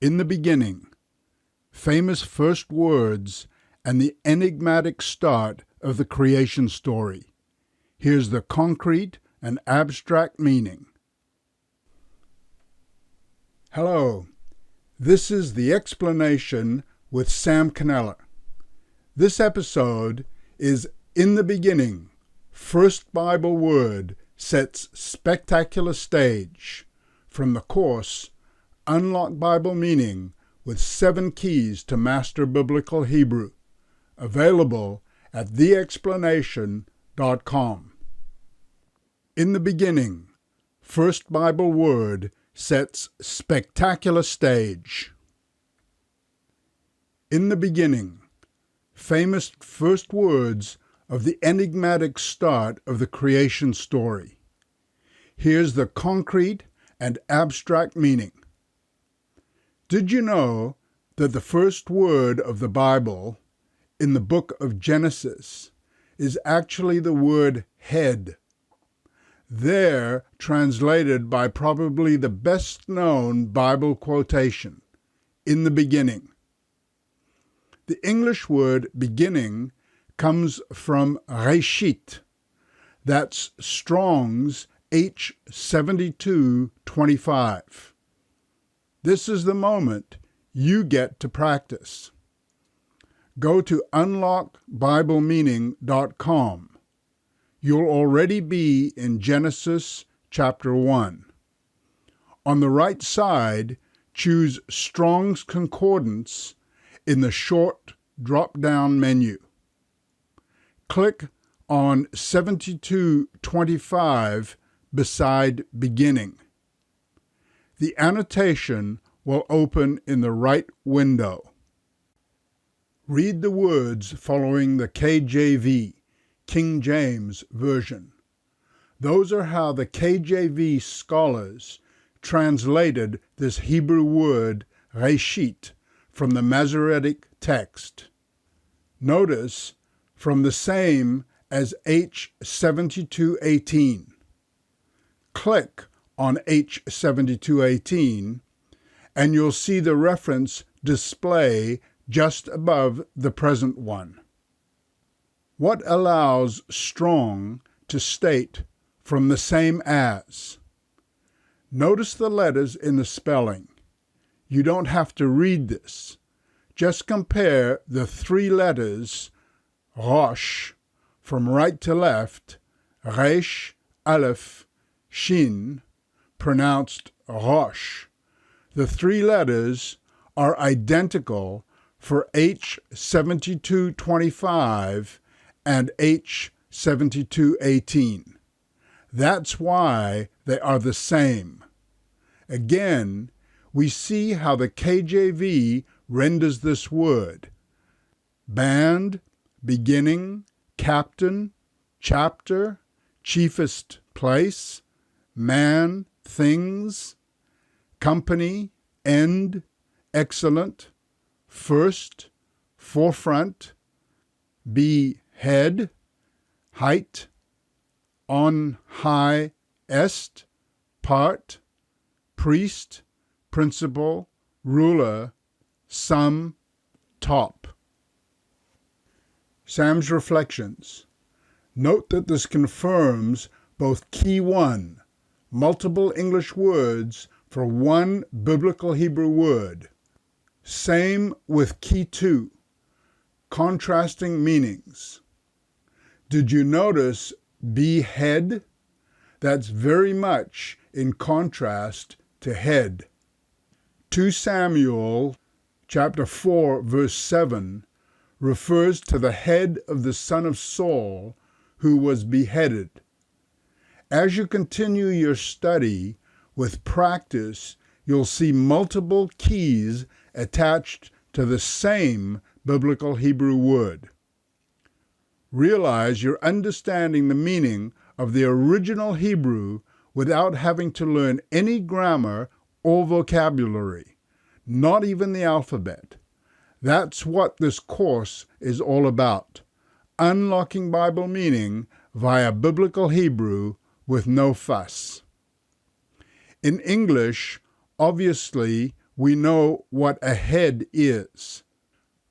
In the beginning, famous first words and the enigmatic start of the creation story. Here's the concrete and abstract meaning. Hello, this is The Explanation with Sam Cannella. This episode is In the Beginning, First Bible Word Sets Spectacular Stage, from the course Unlock Bible Meaning with 7 Keys to Master Biblical Hebrew, available at theexplanation.com. In the beginning, First Bible Word Sets Spectacular Stage. In the beginning, famous first words of the enigmatic start of the creation story. Here's the concrete and abstract meaning. Did you know that the first word of the Bible in the book of Genesis is actually the word head? There, translated by probably the best-known Bible quotation, in the beginning. The English word beginning comes from reshit. That's Strong's H7225. This is the moment you get to practice. Go to unlockbiblemeaning.com. You'll already be in Genesis chapter 1. On the right side, choose Strong's Concordance in the short drop-down menu. Click on 7225 beside beginning. The annotation will open in the right window. Read the words following the KJV, King James Version. Those are how the KJV scholars translated this Hebrew word reshit from the Masoretic text. Notice from the same as H7218. Click on H7218 and you'll see the reference display just above the present one. What allows Strong to state from the same as? Notice the letters in the spelling. You don't have to read this. Just compare the 3 letters rosh from right to left, resh, aleph, shin, pronounced rosh. The 3 letters are identical for H7225 and H7218. That's why they are the same. Again, we see how the KJV renders this word. Band, beginning, captain, chapter, chiefest place, man, things, company, end, excellent, first, forefront, be head, height, on high, est, part, priest, principal, ruler, sum, top. Sam's reflections. Note that this confirms both key 1, multiple English words for one biblical Hebrew word. Same with key 2, contrasting meanings. Did you notice be head? That's very much in contrast to head. 2 Samuel chapter 4 verse 7 refers to the head of the son of Saul who was beheaded. As you continue your study, with practice, you'll see multiple keys attached to the same biblical Hebrew word. Realize you're understanding the meaning of the original Hebrew without having to learn any grammar or vocabulary, not even the alphabet. That's what this course is all about. Unlocking Bible meaning via biblical Hebrew with no fuss. In English, obviously, we know what a head is.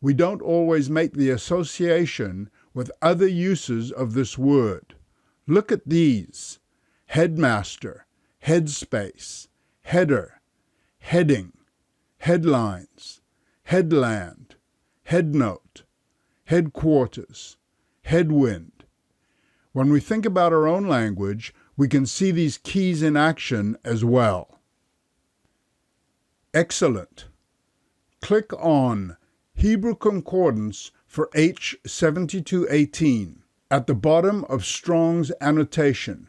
We don't always make the association with other uses of this word. Look at these: headmaster, headspace, header, heading, headlines, headland, headnote, headquarters, headwind. When we think about our own language, we can see these keys in action as well. Excellent. Click on Hebrew Concordance for H7218 at the bottom of Strong's annotation.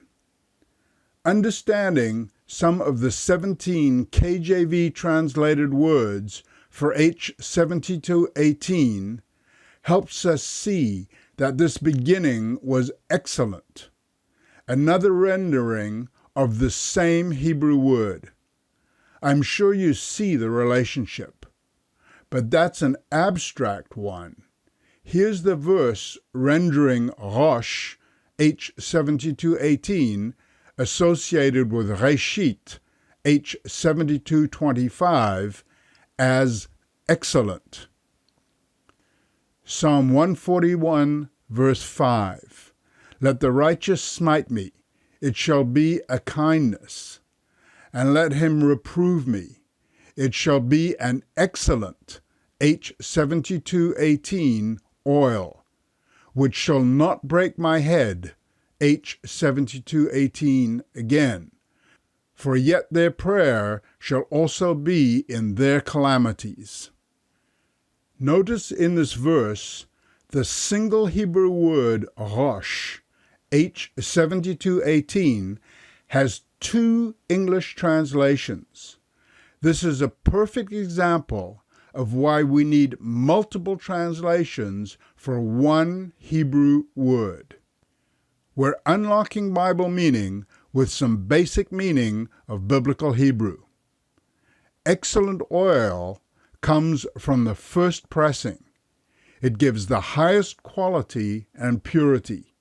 Understanding some of the 17 KJV translated words for H7218 helps us see that this beginning was excellent, another rendering of the same Hebrew word. I'm sure you see the relationship, but that's an abstract one. Here's the verse rendering rosh, H7218, associated with reshit, H7225, as excellent. Psalm 141, verse 5. Let the righteous smite me, it shall be a kindness. And let him reprove me, it shall be an excellent, H7218, oil, which shall not break my head, H7218 again. For yet their prayer shall also be in their calamities. Notice in this verse the single Hebrew word rosh, H7218, has two English translations. This is a perfect example of why we need multiple translations for one Hebrew word. We're unlocking Bible meaning with some basic meaning of biblical Hebrew. Excellent oil comes from the first pressing. It gives the highest quality and purity.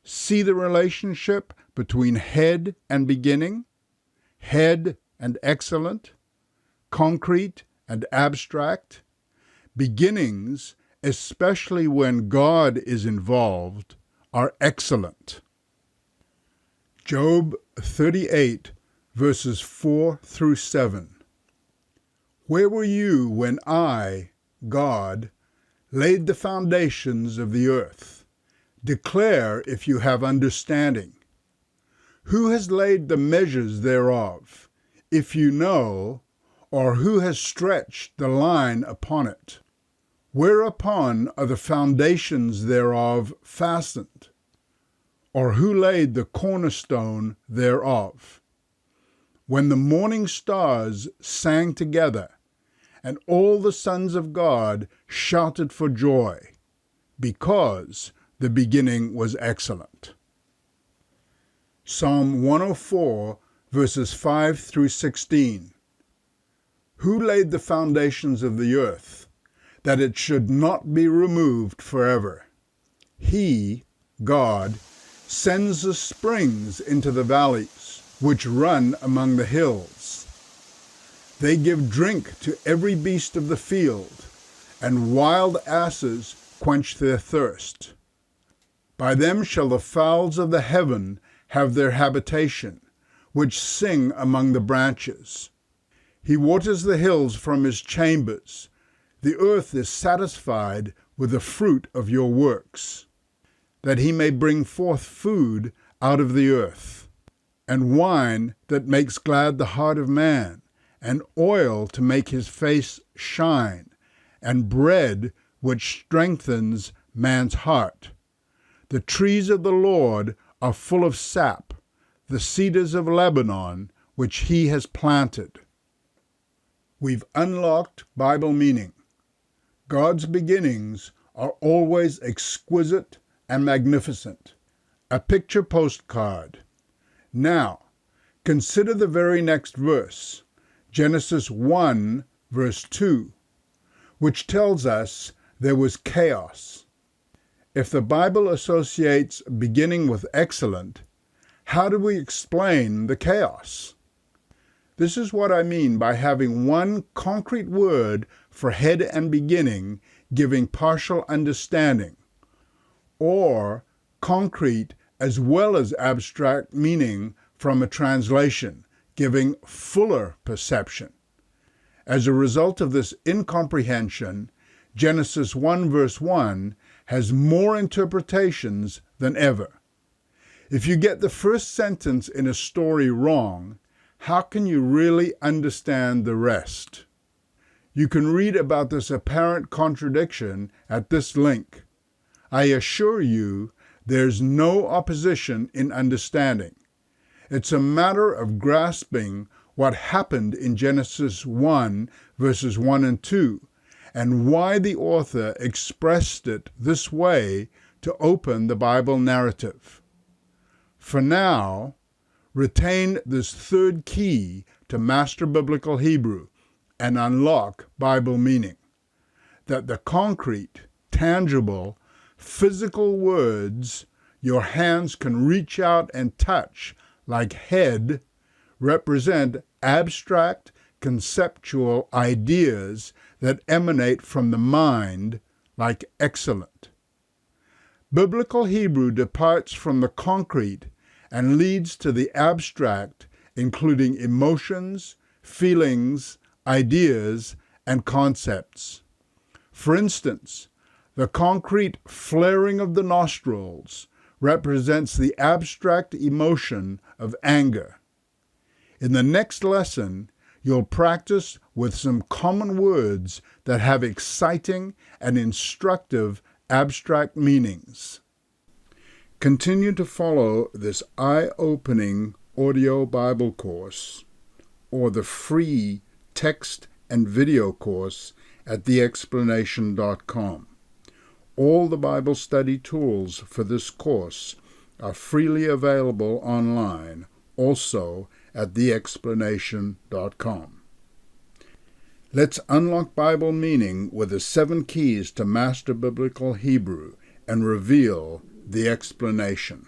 See the relationship between head and beginning, head and excellent, concrete and abstract. Beginnings, especially when God is involved, are excellent. Job 38, verses 4 through 7. Where were you when I, God, laid the foundations of the earth? Declare if you have understanding. Who has laid the measures thereof, if you know, or who has stretched the line upon it? Whereupon are the foundations thereof fastened? Or who laid the cornerstone thereof? When the morning stars sang together, and all the sons of God shouted for joy, because the beginning was excellent. Psalm 104, verses 5 through 16. Who laid the foundations of the earth, that it should not be removed forever? He, God, sends the springs into the valleys, which run among the hills. They give drink to every beast of the field, and wild asses quench their thirst. By them shall the fowls of the heaven have their habitation, which sing among the branches. He waters the hills from his chambers. The earth is satisfied with the fruit of your works, that he may bring forth food out of the earth, and wine that makes glad the heart of man, and oil to make his face shine, and bread which strengthens man's heart. The trees of the Lord are full of sap, the cedars of Lebanon, which he has planted. We've unlocked Bible meaning. God's beginnings are always exquisite and magnificent. A picture postcard. Now, consider the very next verse, Genesis 1, verse 2, which tells us there was chaos. If the Bible associates beginning with excellent, how do we explain the chaos? This is what I mean by having one concrete word for head and beginning, giving partial understanding, or concrete as well as abstract meaning from a translation, giving fuller perception. As a result of this incomprehension, Genesis 1 verse 1 has more interpretations than ever. If you get the first sentence in a story wrong, how can you really understand the rest? You can read about this apparent contradiction at this link. I assure you, there's no opposition in understanding. It's a matter of grasping what happened in Genesis 1 verses 1 and 2, and why the author expressed it this way to open the Bible narrative. For now, retain this third key to master biblical Hebrew and unlock Bible meaning, that the concrete, tangible, physical words your hands can reach out and touch, like head, represent abstract, conceptual ideas that emanate from the mind, like excellent. Biblical Hebrew departs from the concrete and leads to the abstract, including emotions, feelings, ideas, and concepts. For instance, the concrete flaring of the nostrils represents the abstract emotion of anger. In the next lesson, you'll practice with some common words that have exciting and instructive abstract meanings. Continue to follow this eye-opening audio Bible course or the free text and video course at theexplanation.com. All the Bible study tools for this course are freely available online, also at theexplanation.com. Let's unlock Bible meaning with the 7 keys to master biblical Hebrew and reveal the explanation.